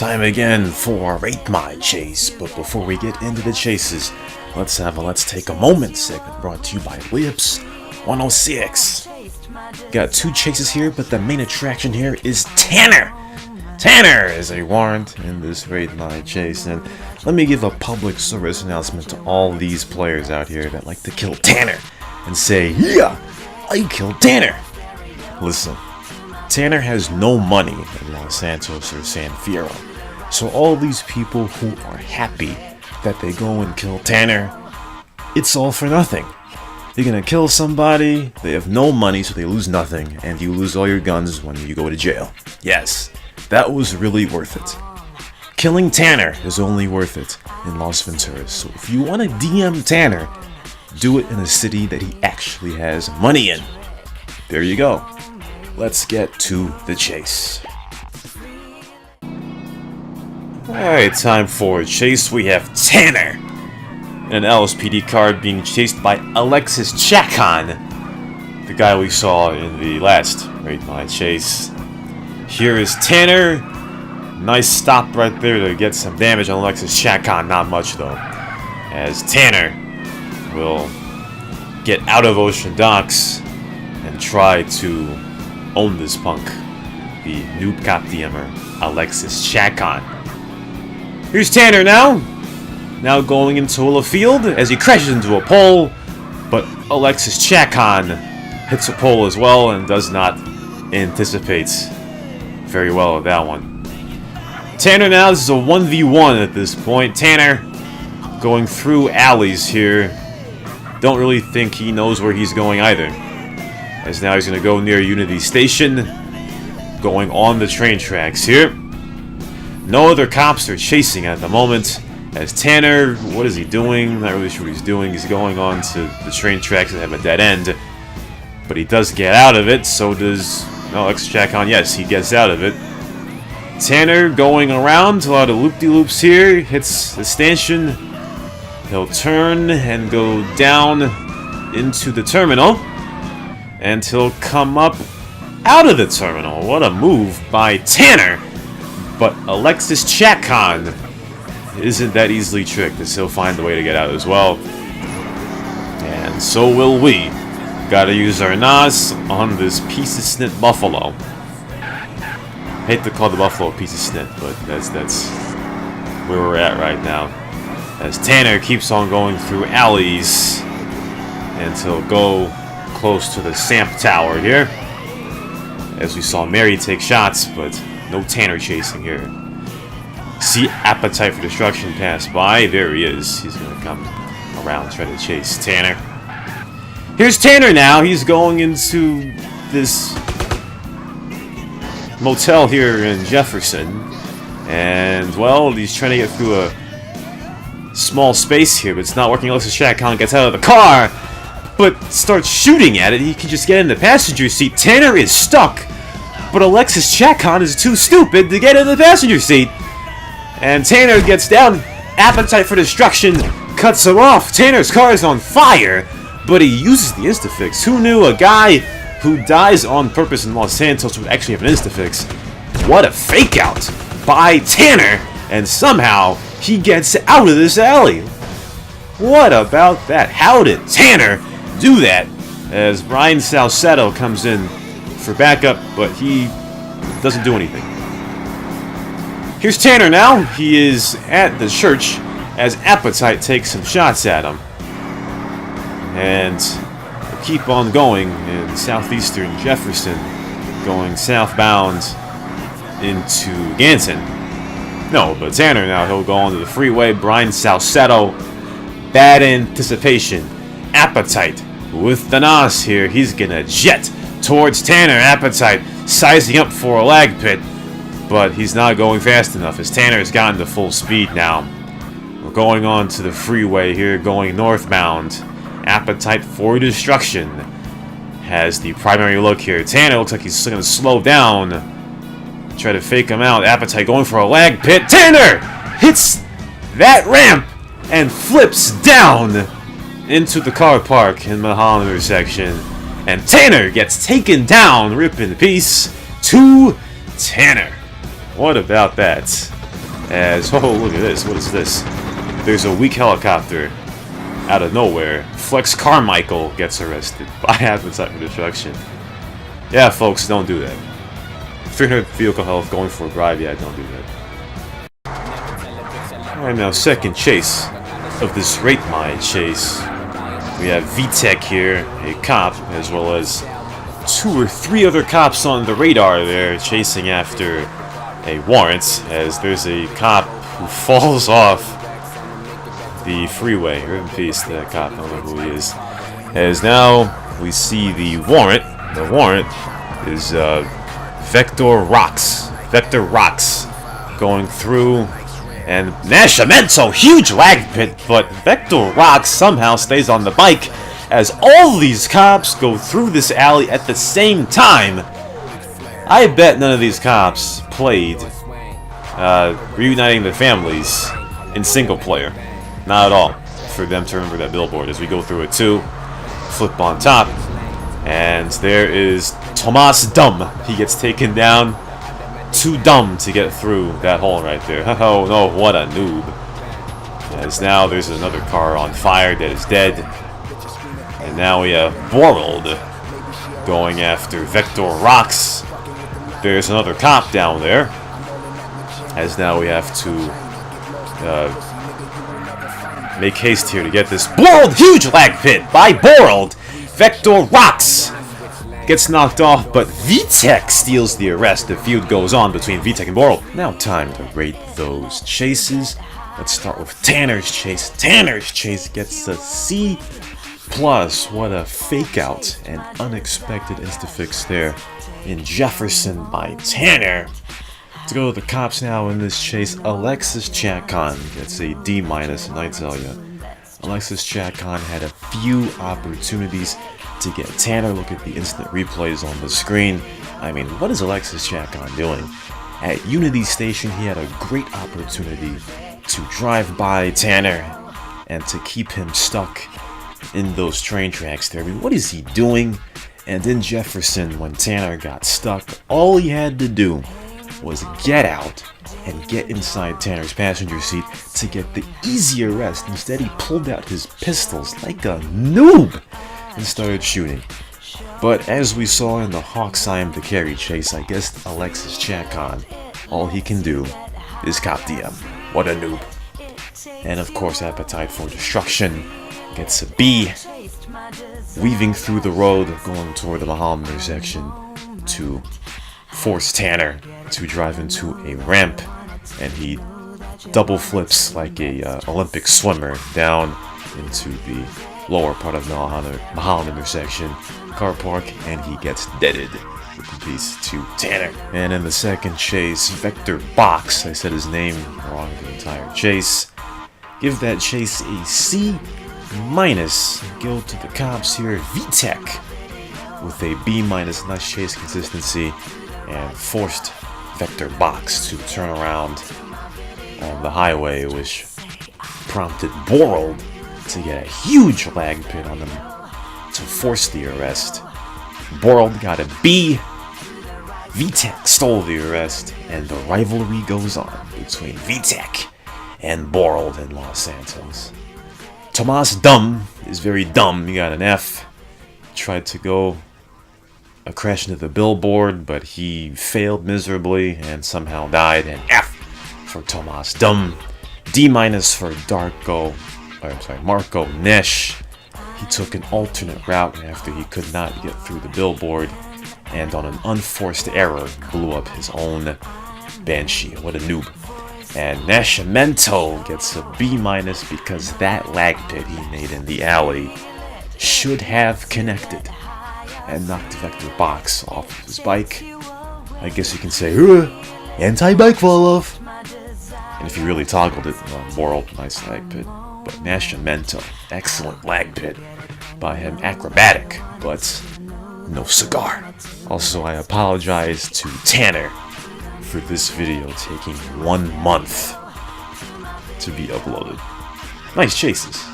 Time again for Rate My Chase, but before we get into the chases, let's have a Let's Take a Moment segment brought to you by Lips 106. Got two chases here, but the main attraction here is Tanner! Tanner is a warrant in this Rate My Chase, and let me give a public service announcement to all these players out here that like to kill Tanner and say, yeah, I killed Tanner! Listen, Tanner has no money in Los Santos or San Fierro, so all these people who are happy that they go and kill Tanner, it's all for nothing. You're gonna kill somebody, they have no money so they lose nothing, and you lose all your guns when you go to jail. Yes, that was really worth it. Killing Tanner is only worth it in Las Venturas, so if you want to DM Tanner, do it in a city that he actually has money in. There you go. Let's get to the chase. Alright, time for a chase. We have Tanner, an LSPD card being chased by Alexis Chacon, the guy we saw in the last Rate My Chase. Here is Tanner. Nice stop right there to get some damage on Alexis Chacon. Not much though, as Tanner will get out of Ocean Docks and try to own this punk, the noob cop DMer, Alexis Chacon. Here's Tanner now going into a field as he crashes into a pole, but Alexis Chacon hits a pole as well and does not anticipate very well with that one. Tanner now, this is a 1v1 at this point. Tanner going through alleys here. Don't really think he knows where he's going either, as now he's going to go near Unity Station, going on the train tracks here. No other cops are chasing at the moment, as Tanner, what is he doing? Not really sure what he's doing. He's going on to the train tracks that have a dead end, but he does get out of it. So does Alexis Chacon. Yes, he gets out of it. Tanner going around, a lot of loop-de-loops here, hits the stanchion. He'll turn and go down into the terminal, and he'll come up out of the terminal. What a move by Tanner! But Alexis Chacon isn't that easily tricked, as he'll find a way to get out as well. And so will we. Gotta use our NAS on this piece of snit buffalo. Hate to call the buffalo a piece of snit, but that's where we're at right now. As Tanner keeps on going through alleys, and he'll go close to the SAMP tower here, as we saw Mary take shots, but no Tanner chasing here. See Appetite for Destruction pass by. There he is. He's going to come around try to chase Tanner. Here's Tanner now. He's going into this motel here in Jefferson, and well, he's trying to get through a small space here, but it's not working. Alexis Chacon gets out of the car, but starts shooting at it. He can just get in the passenger seat. Tanner is stuck, but Alexis Chacon is too stupid to get in the passenger seat. And Tanner gets down. Appetite for Destruction cuts him off. Tanner's car is on fire, but he uses the Instafix. Who knew a guy who dies on purpose in Los Santos would actually have an Instafix? What a fake out by Tanner, and somehow he gets out of this alley. What about that? How did Tanner do that? As Brian Salcedo comes in for backup, but he doesn't do anything. Here's Tanner now. He is at the church as Appetite takes some shots at him. And we'll keep on going in southeastern Jefferson, going southbound into Ganton. No, but Tanner now, he'll go onto the freeway. Brian Salcedo, bad anticipation. Appetite with the NAS here. He's gonna jet towards Tanner. Appetite sizing up for a lag pit, but he's not going fast enough as Tanner has gotten to full speed now. We're going on to the freeway here, going northbound. Appetite for Destruction has the primary look here. Tanner looks like he's going to slow down, try to fake him out. Appetite going for a lag pit. Tanner hits that ramp and flips down into the car park in the Holland intersection. And Tanner gets taken down, rip in peace, to Tanner. What about that? As, oh, look at this. What is this? There's a weak helicopter out of nowhere. Flex Carmichael gets arrested by advertisement destruction. Yeah, folks, don't do that. 300 vehicle health going for a bribe. Yeah, don't do that. Alright, now, second chase of this Rate My chase. We have VTech here, a cop, as well as 2 or 3 other cops on the radar there chasing after a warrant, as there's a cop who falls off the freeway. Rip in peace, that cop, I don't know who he is. As now we see the warrant. The warrant is Vektor Rocks going through, and Nascimento, huge lag pit, but Vektor Rocks somehow stays on the bike as all these cops go through this alley at the same time. I bet none of these cops played reuniting their families in single player. Not at all. For them to remember that billboard as we go through it too. Flip on top. And there is Tomas Dumb. He gets taken down. Too dumb to get through that hole right there. Oh no, what a noob. As now there's another car on fire that is dead. And now we have Borald going after Vektor Rocks. There's another cop down there. As now we have to make haste here to get this. Borald, huge lag pit by Borald. Vektor Rocks gets knocked off, but VTech steals the arrest. The feud goes on between VTech and Borald. Now time to rate those chases. Let's start with Tanner's chase. Tanner's chase gets a C+. What a fake out and unexpected insta-fix there in Jefferson by Tanner. To go to the cops now in this chase, Alexis Chacon gets a D-, and I tell you, Alexis Chacon had a few opportunities to get Tanner. Look at the instant replays on the screen. I mean, what is Alexis Chacon doing? At Unity Station, he had a great opportunity to drive by Tanner and to keep him stuck in those train tracks there. I mean, what is he doing? And in Jefferson, when Tanner got stuck, all he had to do was get out and get inside Tanner's passenger seat to get the easy arrest. Instead, he pulled out his pistols like a noob and started shooting. But as we saw in the Hawks I Am the Carry chase, I guess Alexis Chacon, all he can do is cop DM. What a noob. And of course, Appetite for Destruction gets a B, weaving through the road going toward the Mahal intersection to force Tanner to drive into a ramp, and he double flips like a Olympic swimmer down into the lower part of Mahal intersection car park, and he gets deaded. With a piece to Tanner. And in the second chase, Vektor Box, I said his name wrong the entire chase, give that chase a C-. Go to the cops here, VTech with a B-, nice chase consistency, and forced Vektor Box to turn around on the highway, which prompted Borald to get a huge lag pit on them to force the arrest. Borald got a B, VTech stole the arrest, and the rivalry goes on between VTech and Borald in Los Santos. Tomas Dumb is very dumb. He got an F. Tried to go crash into the billboard, but he failed miserably and somehow died. An F for Tomas Dumb. D- for Marco Nesh. He took an alternate route after he could not get through the billboard, and on an unforced error blew up his own Banshee. What a noob. And Nascimento gets a B- because that lag pit he made in the alley should have connected and knocked Vektor Box off of his bike. I guess you can say, anti-bike fall off. And if you really toggled it, Borald, nice lag pit. But Nascimento, excellent lag pit by him, acrobatic, but no cigar. Also, I apologize to Tanner for this video taking 1 month to be uploaded. Nice chases.